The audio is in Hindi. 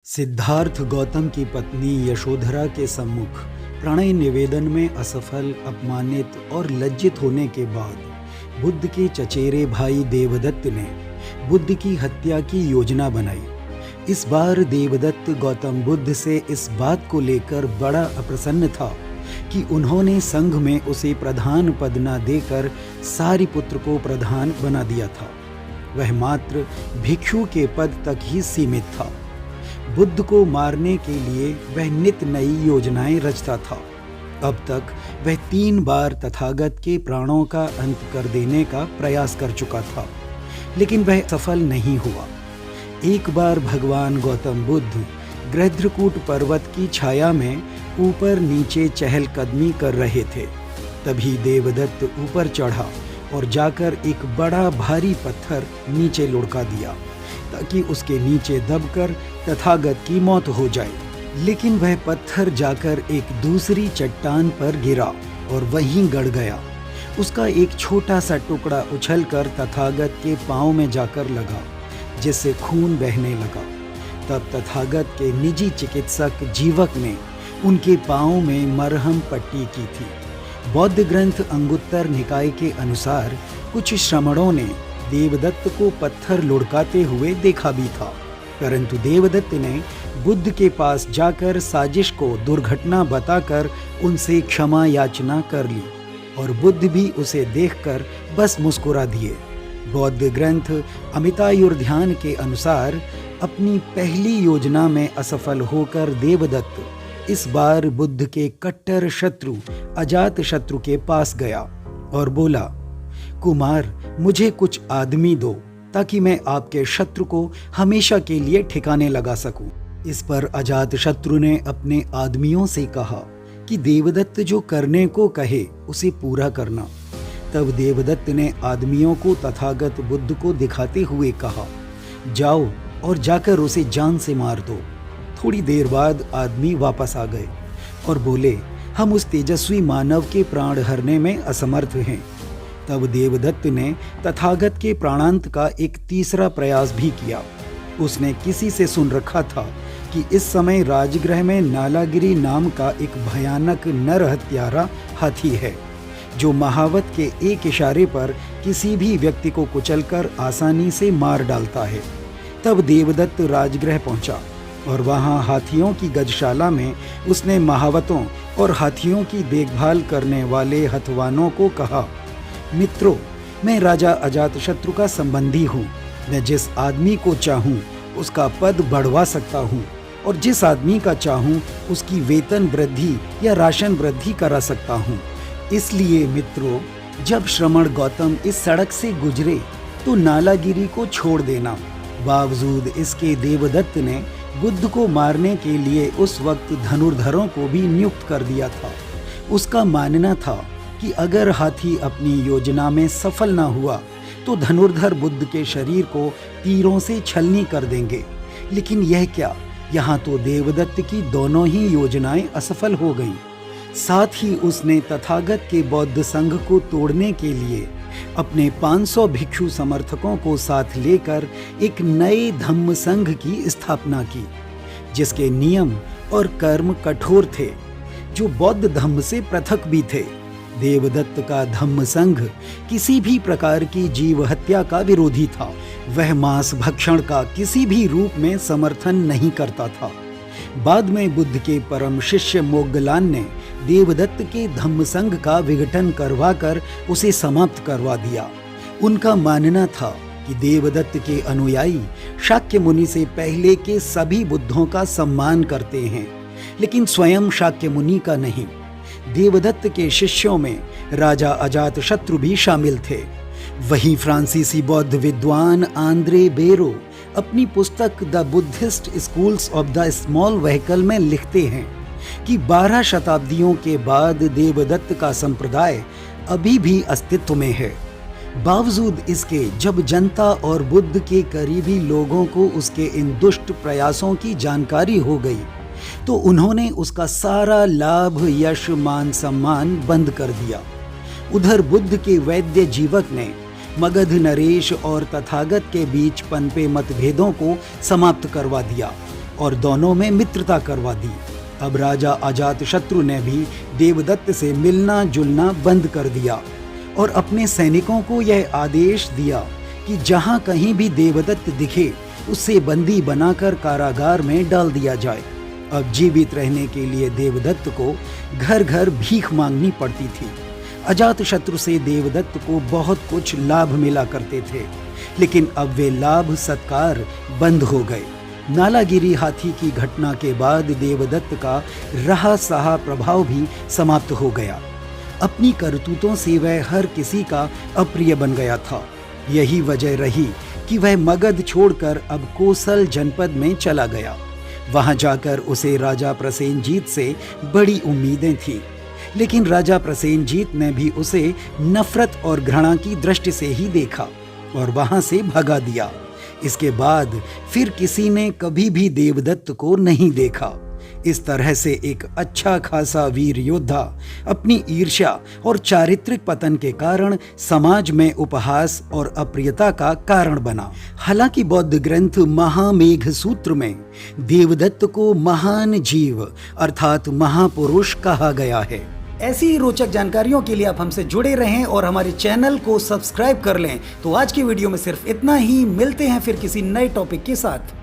सिद्धार्थ गौतम की पत्नी यशोधरा के सम्मुख प्रणय निवेदन में असफल, अपमानित और लज्जित होने के बाद बुद्ध के चचेरे भाई देवदत्त ने बुद्ध की हत्या की योजना बनाई। इस बार देवदत्त गौतम बुद्ध से इस बात को लेकर बड़ा अप्रसन्न था कि उन्होंने संघ में उसे प्रधान पद न देकर सारिपुत्र को प्रधान बना दिया था। वह मात्र भिक्षु के पद तक ही सीमित था। बुद्ध को मारने के लिए वह नित नई योजनाएं रचता था। अब तक वह 3 बार तथागत के प्राणों का अंत कर देने का प्रयास कर चुका था, लेकिन वह सफल नहीं हुआ। एक बार भगवान गौतम बुद्ध गृध्रकूट पर्वत की छाया में ऊपर नीचे चहलकदमी कर रहे थे। तभी देवदत्त ऊपर चढ़ा और जाकर एक बड़ा भारी पत्थर नीचे लुढ़का दिया ताकि उसके नीचे दबकर तथागत की मौत हो जाए। लेकिन वह पत्थर जाकर एक दूसरी चट्टान पर गिरा और वहीं गड़ गया। उसका एक छोटा सा टुकड़ा उछलकर तथागत के पांव में जाकर लगा, जिससे खून बहने लगा। तब तथागत के निजी चिकित्सक जीवक ने उनके पांव में मरहम पट्टी की थी। बौद्ध ग्रंथ अंगुत्तर निकाय के अनुसार कुछ श्रमणों ने देवदत्त को पत्थर लुढ़काते हुए देखा भी था, परंतु देवदत्त ने बुद्ध के पास जाकर साजिश को दुर्घटना बताकर उनसे क्षमा याचना कर ली और बुद्ध भी उसे देखकर बस मुस्कुरा दिए। बौद्ध ग्रंथ अमितायुर्ध्यान के अनुसार अपनी पहली योजना में असफल होकर देवदत्त इस बार बुद्ध के कट्टर शत्रु अजातशत्रु के पास गया और बोला, कुमार, मुझे कुछ आदमी दो ताकि मैं आपके शत्रु को हमेशा के लिए ठिकाने लगा सकूं। इस पर अजातशत्रु ने अपने आदमियों से कहा कि देवदत्त जो करने को कहे उसे पूरा करना। तब देवदत्त ने आदमियों को तथागत बुद्ध को दिखाते हुए कहा, जाओ और जाकर उसे जान से मार दो। थोड़ी देर बाद आदमी वापस आ गए और बोले, हम उस तेजस्वी मानव के प्राण हरने में असमर्थ हैं। तब देवदत्त ने तथागत के प्राणांत का एक तीसरा प्रयास भी किया। उसने किसी से सुन रखा था कि इस समय राजगृह में नालागिरी नाम का एक भयानक नर हत्यारा हाथी है, जो महावत के एक इशारे पर किसी भी व्यक्ति को कुचलकर आसानी से मार डालता है। तब देवदत्त राजगृह पहुंचा और वहां हाथियों की गजशाला में उसने महावतों और हाथियों की देखभाल करने वाले हथवानों को कहा, मित्रों, मैं राजा अजातशत्रु का संबंधी हूँ। मैं जिस आदमी को चाहूँ उसका पद बढ़वा सकता हूँ और जिस आदमी का चाहूँ उसकी वेतन वृद्धि या राशन वृद्धि करा सकता हूँ। इसलिए मित्रों, जब श्रमण गौतम इस सड़क से गुजरे तो नालागिरी को छोड़ देना। बावजूद इसके देवदत्त ने बुद्ध को मारने के लिए उस वक्त धनुर्धरों को भी नियुक्त कर दिया था। उसका मानना था कि अगर हाथी अपनी योजना में सफल न हुआ तो धनुर्धर बुद्ध के शरीर को तीरों से छलनी कर देंगे। लेकिन यह क्या, यहाँ तो देवदत्त की दोनों ही योजनाएं असफल हो गईं। साथ ही उसने तथागत के बौद्ध संघ को तोड़ने के लिए अपने 500 भिक्षु समर्थकों को साथ लेकर एक नए धम्म संघ की स्थापना की, जिसके नियम और कर्म कठोर थे, जो बौद्ध धम्म से पृथक भी थे। देवदत्त का धम्म संघ किसी भी प्रकार की जीव हत्या का विरोधी था। वह मांस भक्षण का किसी भी रूप में समर्थन नहीं करता था। बाद में बुद्ध के परम शिष्य मोग्गलान ने देवदत्त के धम्म संघ का विघटन करवाकर उसे समाप्त करवा दिया। उनका मानना था कि देवदत्त के अनुयायी शाक्य मुनि से पहले के सभी बुद्धों का सम्मान करते हैं, लेकिन स्वयं शाक्य मुनि का नहीं। देवदत्त के शिष्यों में राजा अजातशत्रु भी शामिल थे। वहीं फ्रांसीसी बौद्ध विद्वान आंद्रे बेरो अपनी पुस्तक the Buddhist schools of the small vehicle में लिखते हैं कि 12 शताब्दियों के बाद देवदत्त का संप्रदाय अभी भी अस्तित्व में है। बावजूद इसके जब जनता और बुद्ध के करीबी लोगों को उसके इन दुष्ट प्रयासों की जानकारी हो गई तो उन्होंने उसका सारा लाभ, यश, मान सम्मान बंद कर दिया। उधर बुद्ध के वैद्य जीवक ने मगध नरेश और तथागत के बीच पनपे मतभेदों को समाप्त करवा दिया और दोनों में मित्रता करवा दी। अब राजा अजातशत्रु ने भी देवदत्त से मिलना जुलना बंद कर दिया और अपने सैनिकों को यह आदेश दिया कि जहां कहीं भी देवदत्त दिखे उसे बंदी बनाकर कारागार में डाल दिया जाए। अब जीवित रहने के लिए देवदत्त को घर घर भीख मांगनी पड़ती थी। अजातशत्रु से देवदत्त को बहुत कुछ लाभ मिला करते थे, लेकिन अब वे लाभ सत्कार बंद हो गए। नालागिरी हाथी की घटना के बाद देवदत्त का रहा सहा प्रभाव भी समाप्त हो गया। अपनी करतूतों से वह हर किसी का अप्रिय बन गया था। यही वजह रही कि वह मगध छोड़कर अब कोसल जनपद में चला गया। वहां जाकर उसे राजा प्रसेनजीत से बड़ी उम्मीदें थी, लेकिन राजा प्रसेनजीत ने भी उसे नफरत और घृणा की दृष्टि से ही देखा और वहां से भगा दिया। इसके बाद फिर किसी ने कभी भी देवदत्त को नहीं देखा। इस तरह से एक अच्छा खासा वीर योद्धा अपनी ईर्ष्या और चारित्रिक पतन के कारण समाज में उपहास और अप्रियता का कारण बना। हालांकि बौद्ध ग्रंथ महामेघ सूत्र में देवदत्त को महान जीव अर्थात महापुरुष कहा गया है। ऐसी ही रोचक जानकारियों के लिए आप हमसे जुड़े रहें और हमारे चैनल को सब्सक्राइब कर लें। तो आज की वीडियो में सिर्फ इतना ही। मिलते हैं फिर किसी नए टॉपिक के साथ।